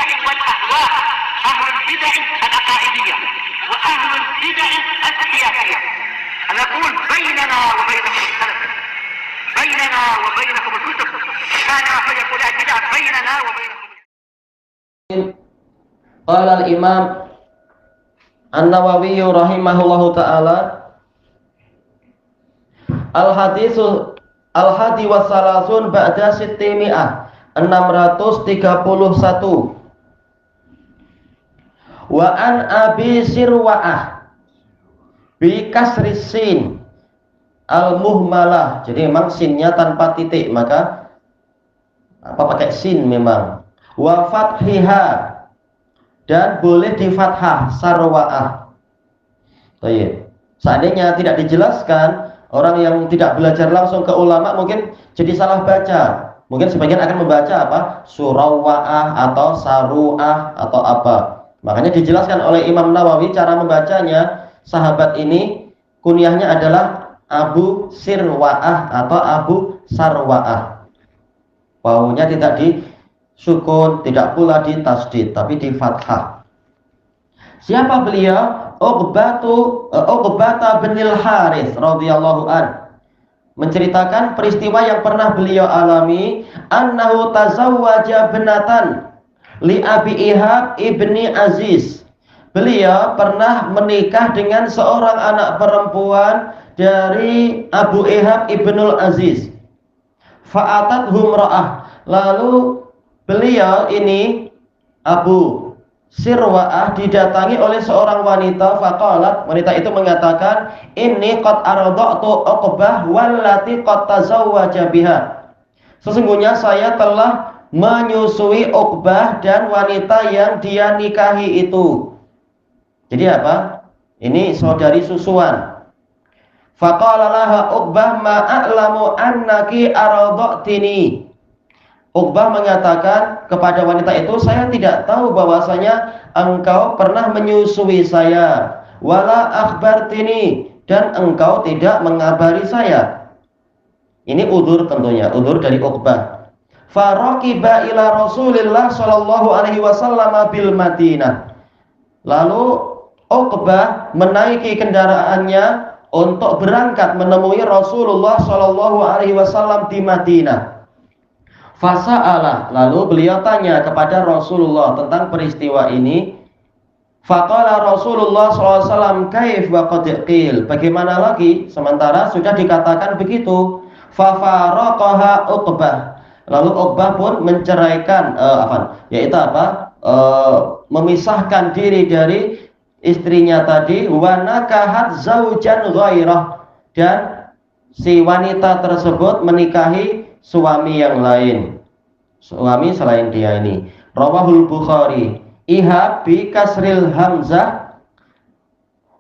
البدع والأهواء، أهل البدع العقائدية وأهل البدع السياسية. نقول بيننا وبينكم السلف، بيننا وبينكم الكتب، كان فيقول البدع بيننا وبينكم. قال الإمام النووي رحمه الله تعالى Al-Hadi wassalasun ba'da sittimi'ah 631. Wa an Abi Sirwa'ah bi kasri sin al-muhmalah. Jadi memang sinnya tanpa titik, maka pakai sin memang. Wa fathiha, dan boleh di fathah sarwa'ah. Baik. Seandainya tidak dijelaskan, orang yang tidak belajar langsung ke ulama mungkin jadi salah baca. Mungkin sebagian akan membaca apa? Surawa'ah atau saru'ah atau apa. Makanya dijelaskan oleh Imam Nawawi cara membacanya. Sahabat ini kunyahnya adalah Abu Sirwa'ah atau Abu Sarwa'ah. Wawunya tidak disukun, tidak pula di tasdid, tapi di fathah. Siapa beliau? Uqbata binil Harits radhiyallahu an, menceritakan peristiwa yang pernah beliau alami. Annahu tazawwaja binatan li Abi Ihab ibni Aziz. Beliau pernah menikah dengan seorang anak perempuan dari Abu Ihab ibnul Aziz. Fa'atat humra'ah, lalu beliau ini Abu Sirwa'ah didatangi oleh seorang wanita. Faqalat, wanita itu mengatakan, inni qad arda'tu Uqbah wallati qad tazawwaja biha. Sesungguhnya saya telah menyusui Uqbah dan wanita yang dia nikahi itu. Jadi apa? Ini saudari susuan. Faqala laha Uqbah ma a'lamu annaki arda'tini. Uqbah mengatakan kepada wanita itu, saya tidak tahu bahwasanya engkau pernah menyusui saya. Wala akhbartini, dan engkau tidak mengabari saya. Ini udzur tentunya, udzur dari Uqbah. Faraqiba ila Rasulillah sallallahu alaihi wasallam bil Madinah. Lalu Uqbah menaiki kendaraannya untuk berangkat menemui Rasulullah sallallahu alaihi wasallam di Madinah. Fasa'alah, lalu beliau tanya kepada Rasulullah tentang peristiwa ini. Faqala Rasulullah SAW, kaif wa qad qil, bagaimana lagi sementara sudah dikatakan begitu. Fafaraqaha Uqbah, lalu Uqbah pun menceraikan memisahkan diri dari istrinya tadi. Wa nakahat zaujan ghairah, dan si wanita tersebut menikahi suami yang lain, suami selain dia ini. Rawahul Bukhari. Ihab bi kasril hamzah,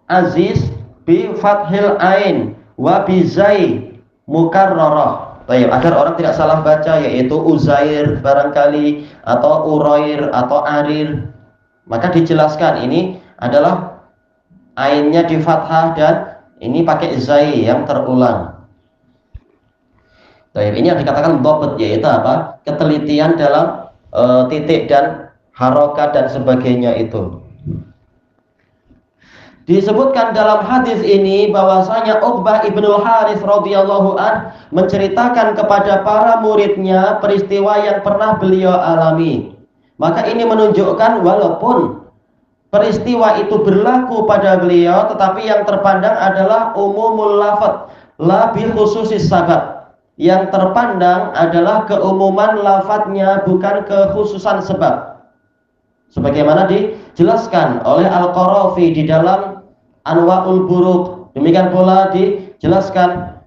Aziz bi fathil ain, wa bi zai mukarrarah. Baik, agar orang tidak salah baca, yaitu Uzair barangkali, atau Urair atau Arir, maka dijelaskan ini adalah ainnya di fathah dan ini pakai zai yang terulang. Baik, ini yang dikatakan dhabt, yaitu apa? Ketelitian dalam titik dan harokat dan sebagainya itu. Disebutkan dalam hadis ini bahwasanya Uqbah ibnul Harits radhiyallahu an menceritakan kepada para muridnya peristiwa yang pernah beliau alami. Maka ini menunjukkan walaupun peristiwa itu berlaku pada beliau, tetapi yang terpandang adalah umumul lafadz la bi khususis sabab. Yang terpandang adalah keumuman lafadznya, bukan kekhususan sebab. Sebagaimana dijelaskan oleh Al-Qarafi di dalam Anwa'ul Buruq. Demikian pula dijelaskan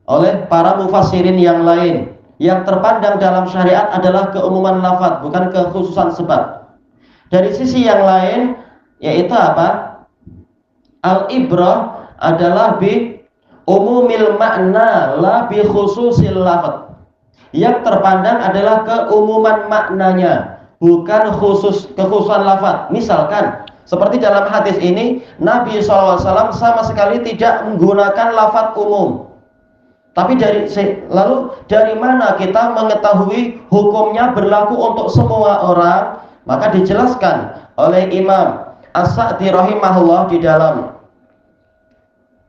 oleh para mufassirin yang lain. Yang terpandang dalam syariat adalah keumuman lafadz, bukan kekhususan sebab. Dari sisi yang lain, yaitu apa? Al-ibrah adalah bi umumil makna la bi khususil lafadz. Yang terpandang adalah keumuman maknanya, bukan kekhususan lafadz. Misalkan seperti dalam hadis ini, Nabi SAW sama sekali tidak menggunakan lafadz umum. Tapi lalu dari mana kita mengetahui hukumnya berlaku untuk semua orang? Maka dijelaskan oleh Imam As-Sa'di rahimahullah di dalam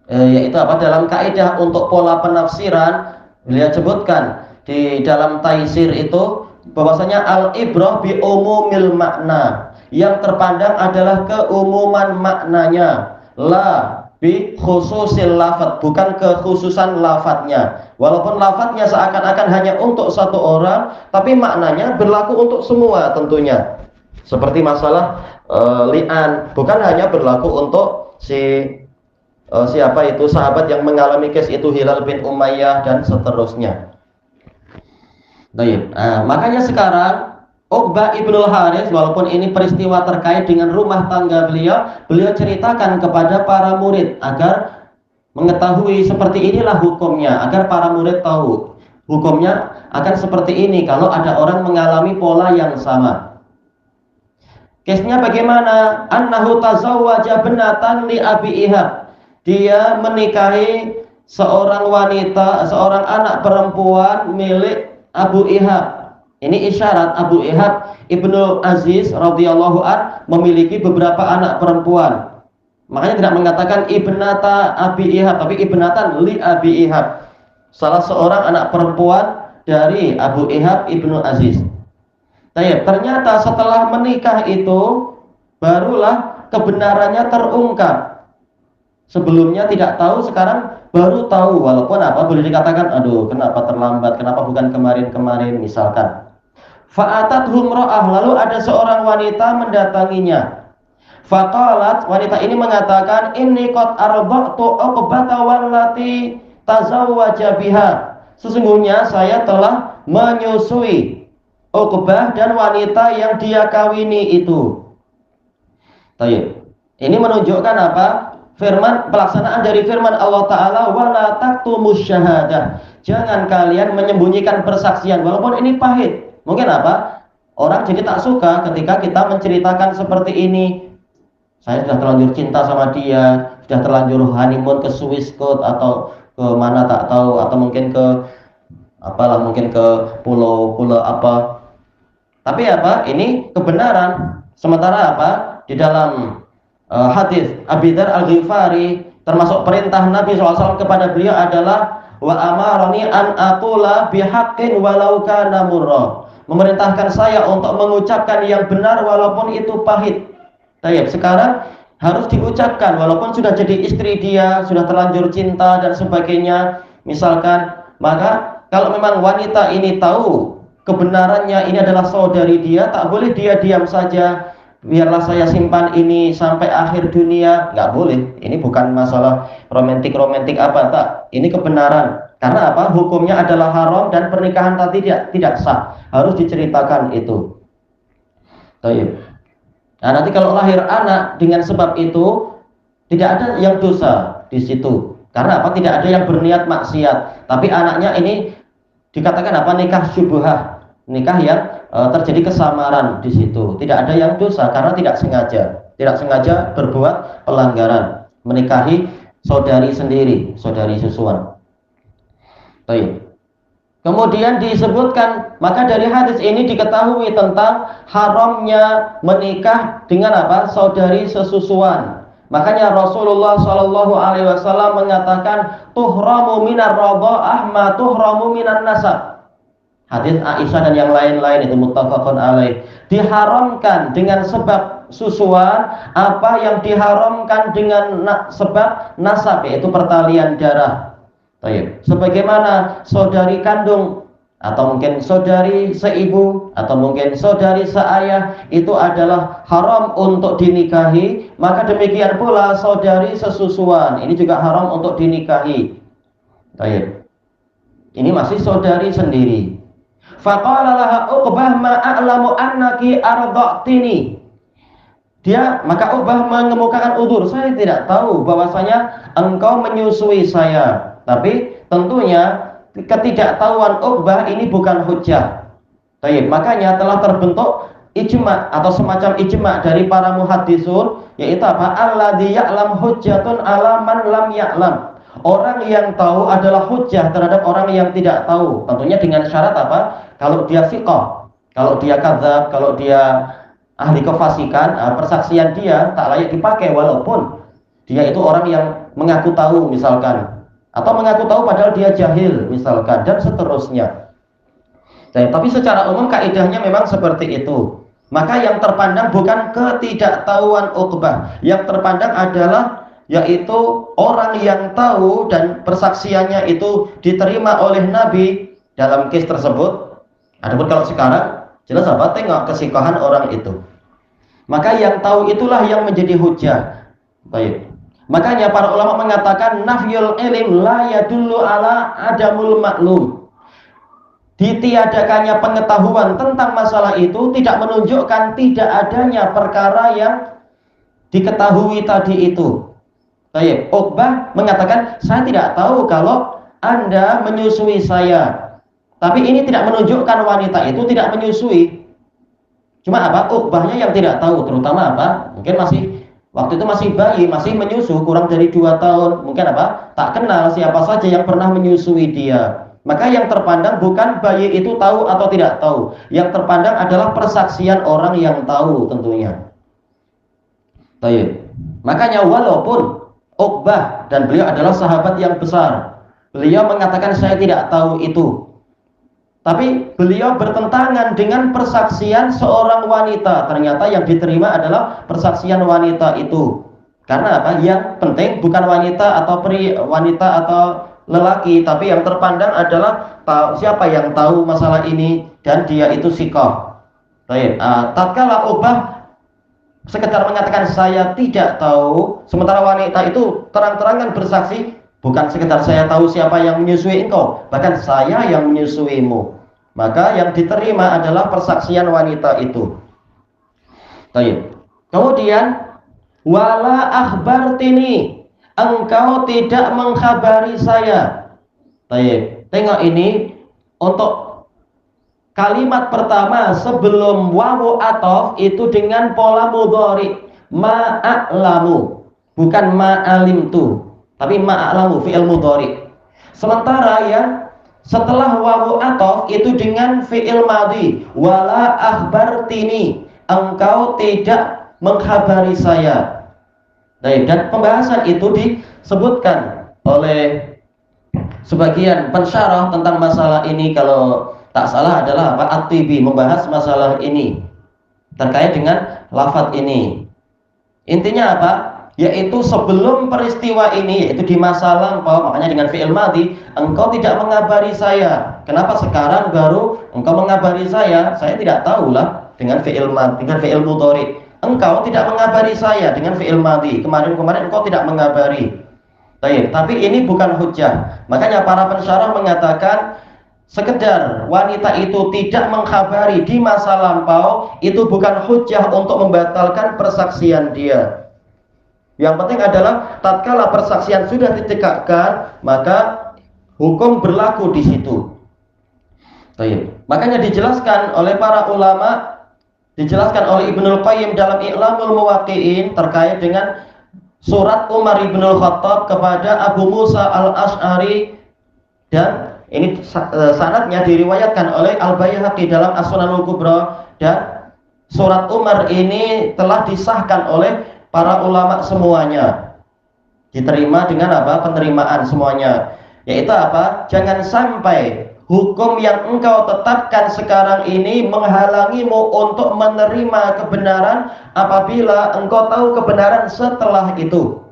yaitu apa, dalam kaidah untuk pola penafsiran, beliau sebutkan di dalam Taisir itu bahwasanya al-ibrah bi umumil makna, yang terpandang adalah keumuman maknanya, la bi khususil lafaz, bukan kekhususan lafadznya. Walaupun lafadznya seakan-akan hanya untuk satu orang, tapi maknanya berlaku untuk semua tentunya. Seperti masalah li'an, bukan hanya berlaku untuk siapa itu sahabat yang mengalami case itu, Hilal bin Umayyah dan seterusnya. Makanya sekarang Uqbah ibnul Harits, walaupun ini peristiwa terkait dengan rumah tangga beliau ceritakan kepada para murid agar mengetahui seperti inilah hukumnya, agar para murid tahu hukumnya akan seperti ini kalau ada orang mengalami pola yang sama. Case-nya bagaimana? Annahu tazawwaja binatan li Abi Ihab. Dia menikahi seorang wanita, seorang anak perempuan milik Abu Ihab. Ini isyarat Abu Ihab Ibnu Aziz radhiyallahu an memiliki beberapa anak perempuan. Makanya tidak mengatakan ibnata Abi Ihab, tapi ibnatan li Abi Ihab. Salah seorang anak perempuan dari Abu Ihab Ibnu Aziz. Ternyata setelah menikah itu barulah kebenarannya terungkap. Sebelumnya tidak tahu, sekarang baru tahu. Walaupun boleh dikatakan, aduh kenapa terlambat, kenapa bukan kemarin-kemarin misalkan. Fa'atat humra'ah, lalu ada seorang wanita mendatanginya. Faqalat, wanita ini mengatakan, inni qad arba'tu Uqbata wallati tazawwaja biha. Sesungguhnya saya telah menyusui Uqbah dan wanita yang dia kawini itu. Ini menunjukkan apa? Pelaksanaan dari firman Allah Ta'ala, wala taktumus syahadah. Jangan kalian menyembunyikan persaksian, walaupun ini pahit. Mungkin orang jadi tak suka ketika kita menceritakan seperti ini. Saya sudah terlanjur cinta sama dia, sudah terlanjur honeymoon ke Swiss Coast atau ke mana tak tahu, atau mungkin ke mungkin ke pulau-pulau apa. Tapi ini kebenaran. Sementara di dalam hadis Abi Dzar Al-Ghifari, termasuk perintah Nabi SAW kepada beliau adalah wa amarani an aqula bihaqqin walau kana murra. Memerintahkan saya untuk mengucapkan yang benar walaupun itu pahit. Sekarang harus diucapkan walaupun sudah jadi istri dia, sudah terlanjur cinta dan sebagainya misalkan. Maka kalau memang wanita ini tahu kebenarannya ini adalah saudari dia, tak boleh dia diam saja, biarlah saya simpan ini sampai akhir dunia. Nggak boleh. Ini bukan masalah romantik tak. Ini kebenaran. Karena hukumnya adalah haram dan pernikahan tadi tidak sah. Harus diceritakan itu. Nah, nanti kalau lahir anak dengan sebab itu, tidak ada yang dosa di situ. Karena tidak ada yang berniat maksiat. Tapi anaknya ini dikatakan nikah syubhah, nikah yang terjadi kesamaran di situ. Tidak ada yang dosa karena tidak sengaja berbuat pelanggaran, menikahi saudari sendiri, saudari susuan. Kemudian disebutkan, maka dari hadis ini diketahui tentang haramnya menikah dengan saudari sesusuan. Makanya Rasulullah Shallallahu Alaihi Wasallam mengatakan, tuhramu minar radha'ah ma tuhramu minan nasab. Hadis Aisyah dan yang lain-lain itu muttafaqun alaih. Diharamkan dengan sebab susuan apa yang diharamkan dengan sebab nasab, yaitu pertalian darah. Sebagaimana saudari kandung atau mungkin saudari seibu atau mungkin saudari seayah itu adalah haram untuk dinikahi, maka demikian pula saudari sesusuan ini juga haram untuk dinikahi. Ini masih saudari sendiri. Faqala laha Uqbah ma a'lamu annaki arda'tini. Maka Uqbah mengemukakan udzur, saya tidak tahu bahwasanya engkau menyusui saya. Tapi tentunya ketidaktahuan Uqbah ini bukan hujjah. Makanya telah terbentuk ijma atau semacam ijma dari para muhaddisun, yaitu alladzi ya'lam hujjatun ala man lam ya'lam. Orang yang tahu adalah hujjah terhadap orang yang tidak tahu. Tentunya dengan syarat kalau dia siqah, kalau dia kadzab, kalau dia ahli kefasikan, persaksian dia tak layak dipakai walaupun dia itu orang yang mengaku tahu misalkan, atau mengaku tahu padahal dia jahil misalkan, dan seterusnya. Tapi secara umum kaidahnya memang seperti itu. Maka yang terpandang bukan ketidaktahuan Uqbah, yang terpandang adalah yaitu orang yang tahu dan persaksiannya itu diterima oleh Nabi dalam kes tersebut. Adapun kalau sekarang jelas apa? Tengok kesikohan orang itu. Maka yang tahu itulah yang menjadi hujah. Baik. Makanya para ulama mengatakan nafyul ilm la yadullu ala adamul maklum. Ditiadakannya pengetahuan tentang masalah itu tidak menunjukkan tidak adanya perkara yang diketahui tadi itu. Baik. Uqbah mengatakan saya tidak tahu kalau Anda menyusui saya. Tapi ini tidak menunjukkan wanita itu tidak menyusui. Cuma apa? Uqbahnya yang tidak tahu, terutama apa? Mungkin waktu itu masih bayi, masih menyusu kurang dari 2 tahun. Mungkin apa? Tak kenal siapa saja yang pernah menyusui dia. Maka yang terpandang bukan bayi itu tahu atau tidak tahu. Yang terpandang adalah persaksian orang yang tahu tentunya. Baik. Makanya walaupun Uqbah dan beliau adalah sahabat yang besar, beliau mengatakan saya tidak tahu itu. Tapi beliau bertentangan dengan persaksian seorang wanita. Ternyata yang diterima adalah persaksian wanita itu. Karena apa? Yang penting bukan wanita atau lelaki, tapi yang terpandang adalah siapa yang tahu masalah ini dan dia itu sikoh. Baik. Tatkala Uqbah sekedar mengatakan saya tidak tahu, sementara wanita itu terang-terangan bersaksi, bukan sekedar saya tahu siapa yang menyusui engkau, bahkan saya yang menyusuimu. Maka yang diterima adalah persaksian wanita itu. Baik. Kemudian wala akhbartini, engkau tidak mengkhabari saya. Baik. Tengok ini untuk kalimat pertama sebelum wawu atof itu dengan pola mudhari, ma'alamu, bukan ma'alimtu, tapi ma'alamu fi'il mudhari. Sementara yang setelah wawu atof itu dengan fi'il madhi, wala akhbartini, engkau tidak mengkhabari saya. Dan pembahasan itu disebutkan oleh sebagian pensyarah tentang masalah ini, kalau tak salah adalah At-Tibi membahas masalah ini terkait dengan lafadz ini. Intinya apa? Yaitu sebelum peristiwa ini, yaitu di masa lampau, makanya dengan fi'il madhi, engkau tidak mengabari saya. Kenapa sekarang baru engkau mengabari saya? Saya tidak tahulah dengan fi'il madhi, dengan fi'il mudhari. Engkau tidak mengabari saya dengan fi'il madhi. Kemarin engkau tidak mengabari. Baik, tapi ini bukan hujjah. Makanya para pensyarah mengatakan sekedar wanita itu tidak mengkhabari di masa lampau itu bukan hujjah untuk membatalkan persaksian dia. Yang penting adalah tatkala persaksian sudah ditegakkan, maka hukum berlaku di situ. Baik. Makanya dijelaskan oleh para ulama, dijelaskan oleh Ibnul Qayyim dalam I'lamul Muwaqqi'in terkait dengan surat Umar Ibnul Khattab kepada Abu Musa Al-Asy'ari, dan ini sanadnya diriwayatkan oleh Al-Baihaqi dalam As-Sunanul Kubra, dan surat Umar ini telah disahkan oleh para ulama semuanya, diterima dengan apa? Penerimaan semuanya. Yaitu apa? Jangan sampai hukum yang engkau tetapkan sekarang ini menghalangimu untuk menerima kebenaran apabila engkau tahu kebenaran setelah itu.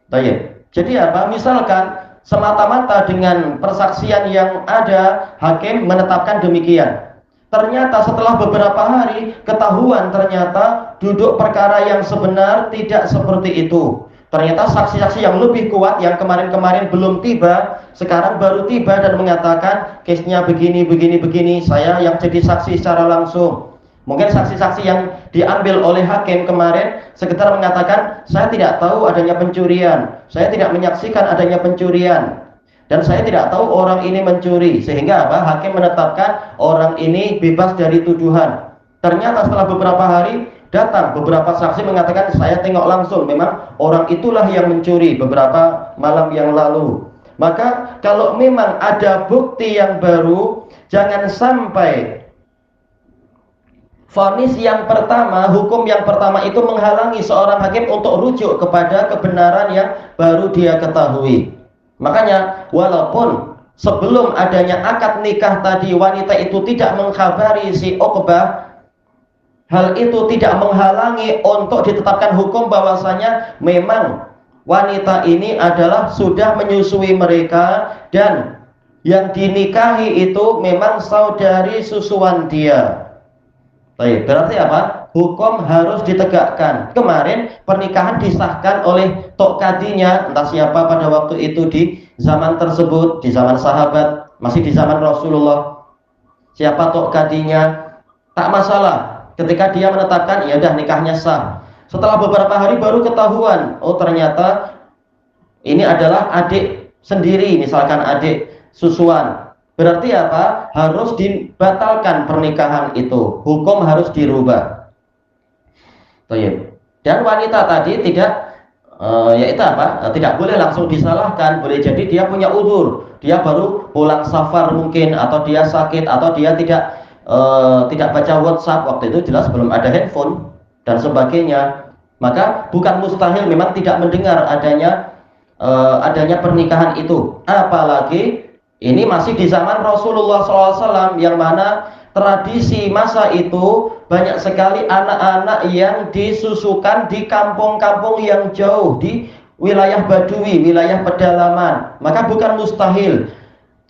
Baik. Jadi apa? Misalkan semata-mata dengan persaksian yang ada, hakim menetapkan demikian. Ternyata setelah beberapa hari ketahuan ternyata duduk perkara yang sebenar tidak seperti itu. Ternyata saksi-saksi yang lebih kuat yang kemarin-kemarin belum tiba, sekarang baru tiba dan mengatakan case-nya begini, saya yang jadi saksi secara langsung. Mungkin saksi-saksi yang diambil oleh hakim kemarin sekedar mengatakan saya tidak tahu adanya pencurian, saya tidak menyaksikan adanya pencurian, dan saya tidak tahu orang ini mencuri, sehingga apa? Hakim menetapkan orang ini bebas dari tuduhan. Ternyata setelah beberapa hari datang beberapa saksi mengatakan saya tengok langsung, memang orang itulah yang mencuri beberapa malam yang lalu. Maka kalau memang ada bukti yang baru, jangan sampai Vonis yang pertama, hukum yang pertama itu menghalangi seorang hakim untuk rujuk kepada kebenaran yang baru dia ketahui. Makanya walaupun sebelum adanya akad nikah tadi wanita itu tidak mengkhabari si Uqbah, hal itu tidak menghalangi untuk ditetapkan hukum bahwasanya memang wanita ini adalah sudah menyusui mereka dan yang dinikahi itu memang saudari susuan dia. Baik, berarti apa? Hukum harus ditegakkan. Kemarin pernikahan disahkan oleh tok kadinya, entah siapa pada waktu itu di zaman tersebut, di zaman sahabat, masih di zaman Rasulullah. Siapa tok kadinya? Tak masalah. Ketika dia menetapkan, ya udah nikahnya sah. Setelah beberapa hari baru ketahuan, oh ternyata ini adalah adik sendiri, misalkan adik susuan. Berarti apa? Harus dibatalkan pernikahan itu. Hukum harus dirubah. Dan wanita tadi tidak, yaitu apa? Tidak boleh langsung disalahkan. Boleh jadi dia punya uzur. Dia baru pulang safar mungkin, atau dia sakit, atau dia tidak baca WhatsApp. Waktu itu jelas belum ada handphone dan sebagainya. Maka bukan mustahil memang tidak mendengar adanya pernikahan itu. Apalagi ini masih di zaman Rasulullah SAW, yang mana tradisi masa itu banyak sekali anak-anak yang disusukan di kampung-kampung yang jauh, di wilayah Badui, wilayah pedalaman. Maka bukan mustahil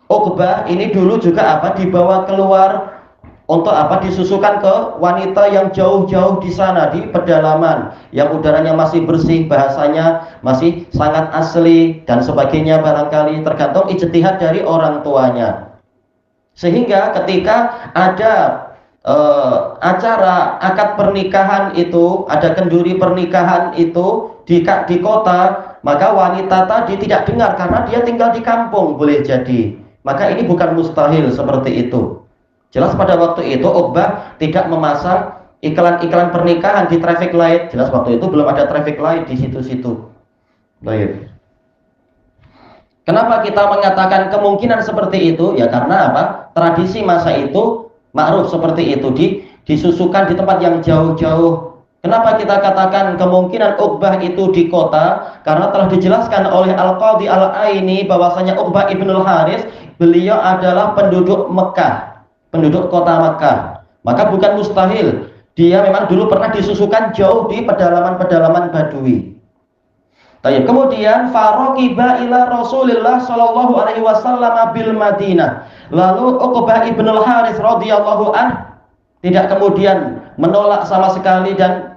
Uqbah ini dulu juga dibawa keluar untuk disusukan ke wanita yang jauh-jauh di sana, di pedalaman, yang udaranya masih bersih, bahasanya masih sangat asli dan sebagainya, barangkali tergantung ijtihad dari orang tuanya. Sehingga ketika ada acara akad pernikahan itu, ada kenduri pernikahan itu di kota, maka wanita tadi tidak dengar karena dia tinggal di kampung, boleh jadi. Maka ini bukan mustahil seperti itu. Jelas pada waktu itu Uqbah tidak memasang iklan-iklan pernikahan di traffic light. Jelas waktu itu belum ada traffic light di situ-situ. Baik. Kenapa kita mengatakan kemungkinan seperti itu? Ya karena apa? Tradisi masa itu ma'ruf seperti itu, disusukan di tempat yang jauh-jauh. Kenapa kita katakan kemungkinan Uqbah itu di kota? Karena telah dijelaskan oleh Al-Qadhi Al-Aini bahwasanya Uqbah ibnul Haris, beliau adalah penduduk Mekah, penduduk kota Mekah. Maka bukan mustahil dia memang dulu pernah disusukan jauh di pedalaman-pedalaman Badui. Kemudian faroqiba ila Rasulillah sallallahu alaihi wasallam bil Madinah. Lalu Uqbah ibnul Haris radhiyallahu an tidak kemudian menolak sama sekali dan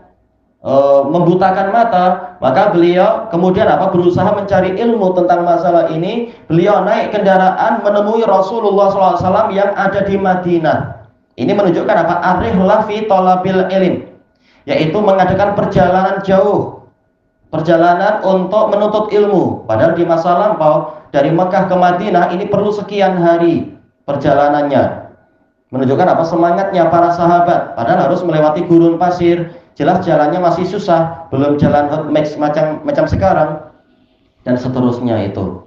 membutakan mata, maka beliau kemudian berusaha mencari ilmu tentang masalah ini. Beliau naik kendaraan menemui Rasulullah SAW yang ada di Madinah. Ini menunjukkan ar-rihlah fi talabil ilm, yaitu mengadakan perjalanan jauh, perjalanan untuk menuntut ilmu. Padahal di masa lampau dari Mekah ke Madinah ini perlu sekian hari perjalanannya. Menunjukkan semangatnya para sahabat. Padahal harus melewati gurun pasir. Jelas jalannya masih susah, belum jalan hot mix macam sekarang dan seterusnya itu.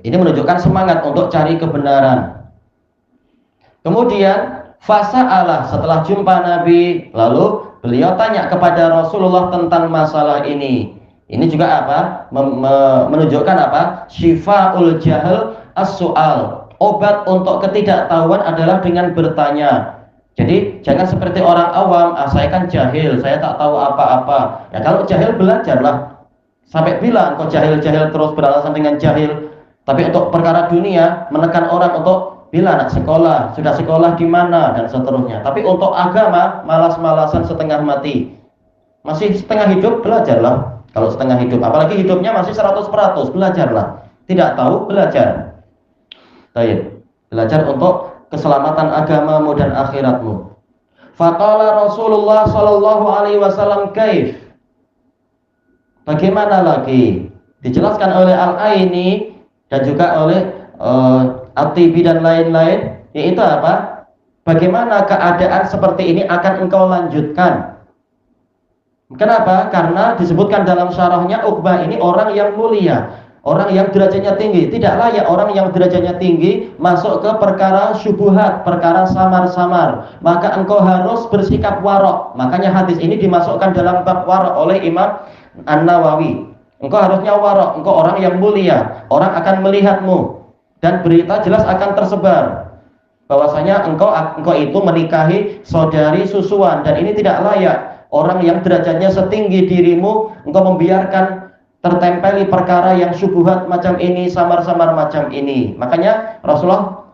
Ini menunjukkan semangat untuk cari kebenaran. Kemudian fasa'alah, setelah jumpa Nabi, lalu beliau tanya kepada Rasulullah tentang masalah ini. Ini juga menunjukkan Syifa'ul jahl as-su'al. Obat untuk ketidaktahuan adalah dengan bertanya. Jadi jangan seperti orang awam, saya kan jahil, saya tak tahu apa-apa. Ya kalau jahil belajarlah. Sampai bilang kok jahil-jahil terus beralasan dengan jahil. Tapi untuk perkara dunia menekan orang untuk bila anak sekolah, sudah sekolah di mana dan seterusnya. Tapi untuk agama malas-malasan setengah mati. Masih setengah hidup belajarlah. Kalau setengah hidup, apalagi hidupnya masih 100%, belajarlah. Tidak tahu belajar. Belajar untuk keselamatan agamamu dan akhiratmu. Faqala Rasulullah sallallahu alaihi wasallam kaif? Bagaimana lagi? Dijelaskan oleh Al-Aini dan juga oleh At-Tibi dan lain-lain, yaitu bagaimana keadaan seperti ini akan engkau lanjutkan? Kenapa? Karena disebutkan dalam syarahnya Uqbah ini orang yang mulia. orang yang derajatnya tinggi. Tidak layak orang yang derajatnya tinggi masuk ke perkara syubhat, perkara samar-samar. Maka engkau harus bersikap warok. Makanya hadis ini dimasukkan dalam bab warok oleh Imam An-Nawawi. Engkau harusnya warok, engkau orang yang mulia. Orang akan melihatmu dan berita jelas akan tersebar bahwasanya engkau itu menikahi saudari susuan, dan ini tidak layak. Orang yang derajatnya setinggi dirimu, engkau membiarkan tertempeli perkara yang syubhat macam ini, samar-samar macam ini. Makanya Rasulullah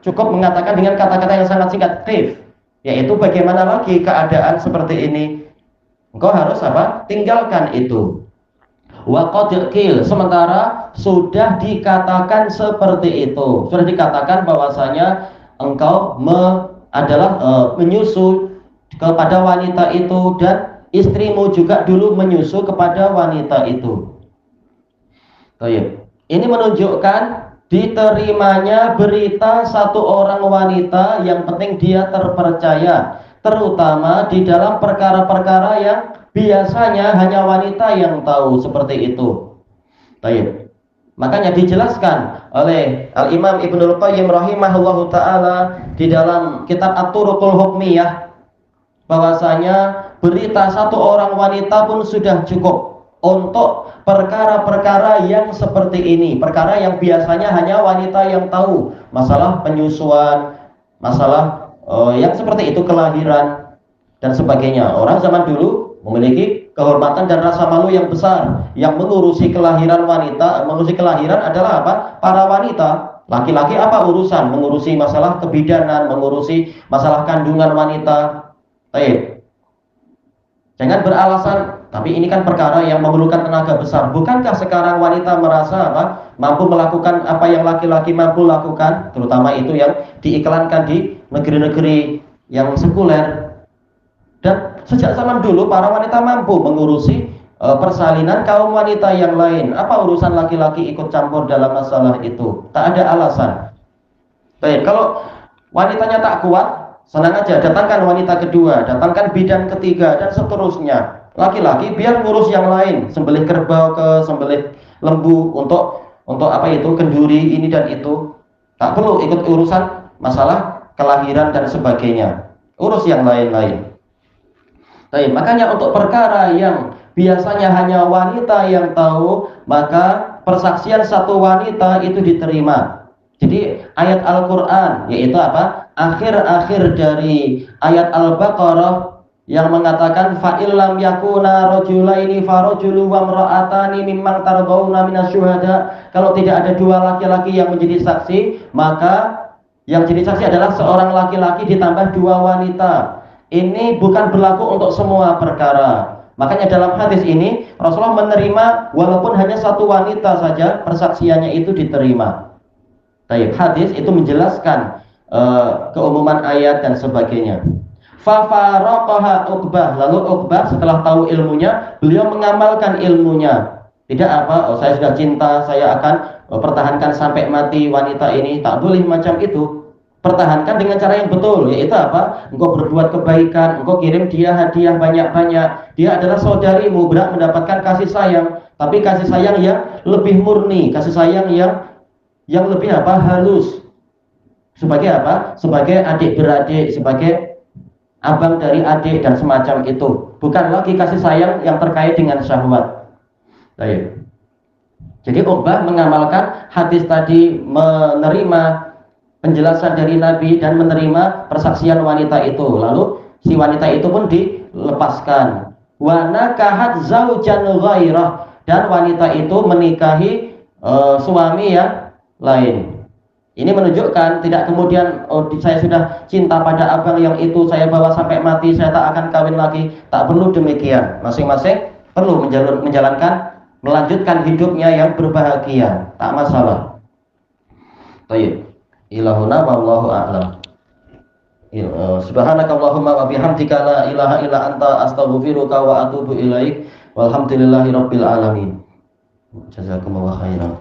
cukup mengatakan dengan kata-kata yang sangat singkat, kif, yaitu bagaimana lagi keadaan seperti ini, engkau harus apa? Tinggalkan itu. Wa qad qil, sementara sudah dikatakan seperti itu, sudah dikatakan bahwasanya engkau menyusu kepada wanita itu, dan istrimu juga dulu menyusu kepada wanita itu. Baik. Ini menunjukkan diterimanya berita satu orang wanita, yang penting dia terpercaya, terutama di dalam perkara-perkara yang biasanya hanya wanita yang tahu, seperti itu. Baik. Makanya dijelaskan oleh Al-Imam Ibnul Qayyim rahimahullahu ta'ala di dalam kitab At-Turuqul Hukmiyah, bahwasanya berita satu orang wanita pun sudah cukup untuk perkara-perkara yang seperti ini, perkara yang biasanya hanya wanita yang tahu, masalah penyusuan, masalah yang seperti itu, kelahiran dan sebagainya. Orang zaman dulu memiliki kehormatan dan rasa malu yang besar. Yang mengurusi kelahiran wanita, mengurusi kelahiran adalah apa? Para wanita. Laki-laki apa urusan? Mengurusi masalah kebidanan, mengurusi masalah kandungan wanita. Baik. Jangan beralasan, tapi ini kan perkara yang memerlukan tenaga besar. Bukankah sekarang wanita merasa apa? Mampu melakukan apa yang laki-laki mampu lakukan, terutama itu yang diiklankan di negeri-negeri yang sekuler. Dan sejak zaman dulu para wanita mampu mengurusi persalinan kaum wanita yang lain. Apa urusan laki-laki ikut campur dalam masalah itu? Tak ada alasan. Baik, kalau wanitanya tak kuat, senang aja, datangkan wanita kedua, datangkan bidan ketiga, dan seterusnya. Laki-laki biar ngurus yang lain, sembelih kerbau ke sembelih lembu, untuk apa itu, kenduri ini dan itu. Tak perlu ikut urusan masalah kelahiran dan sebagainya. Urus yang lain-lain. Baik, makanya untuk perkara yang biasanya hanya wanita yang tahu, maka persaksian satu wanita itu diterima. Jadi ayat Al-Quran, yaitu apa? Akhir-akhir dari ayat Al-Baqarah yang mengatakan fa'illam yakuna rajulaini farajulu wa imra'atani mimman tardawna minasyuhada. Kalau tidak ada dua laki-laki yang menjadi saksi, maka yang jadi saksi adalah seorang laki-laki ditambah dua wanita. Ini bukan berlaku untuk semua perkara. Makanya dalam hadis ini Rasulullah menerima walaupun hanya satu wanita saja, persaksiannya itu diterima. Baik, hadis itu menjelaskan keumuman ayat dan sebagainya. Fafaraqaha Uqbah, lalu Uqbah setelah tahu ilmunya, beliau mengamalkan ilmunya. Tidak apa, saya sudah cinta, saya akan pertahankan sampai mati wanita ini. Tak boleh macam itu. Pertahankan dengan cara yang betul, yaitu apa? Engkau berbuat kebaikan, engkau kirim dia hadiah banyak-banyak. Dia adalah saudarimu, berhak mendapatkan kasih sayang, tapi kasih sayang yang lebih murni, kasih sayang yang lebih apa? Halus. Sebagai apa? Sebagai adik beradik, sebagai abang dari adik dan semacam itu. Bukan lagi kasih sayang yang terkait dengan syahwat. Baik. Jadi Uqbah mengamalkan hadis tadi, menerima penjelasan dari Nabi dan menerima persaksian wanita itu. Lalu si wanita itu pun dilepaskan. Wa nakahat zaujan ghairah, dan wanita itu menikahi suami yang lain. Ini menunjukkan tidak kemudian saya sudah cinta pada abang yang itu, saya bawa sampai mati, saya tak akan kawin lagi. Tak perlu demikian. Masing-masing perlu melanjutkan hidupnya yang berbahagia. Tak masalah. Baik. Ilahuna wallahu a'lam. Subhanakallahumma wa bihamdika la ilaha illa anta astaghfiruka wa atubu ilaik. Walhamdulillahirabbil alamin. Jazakumullahu khairan.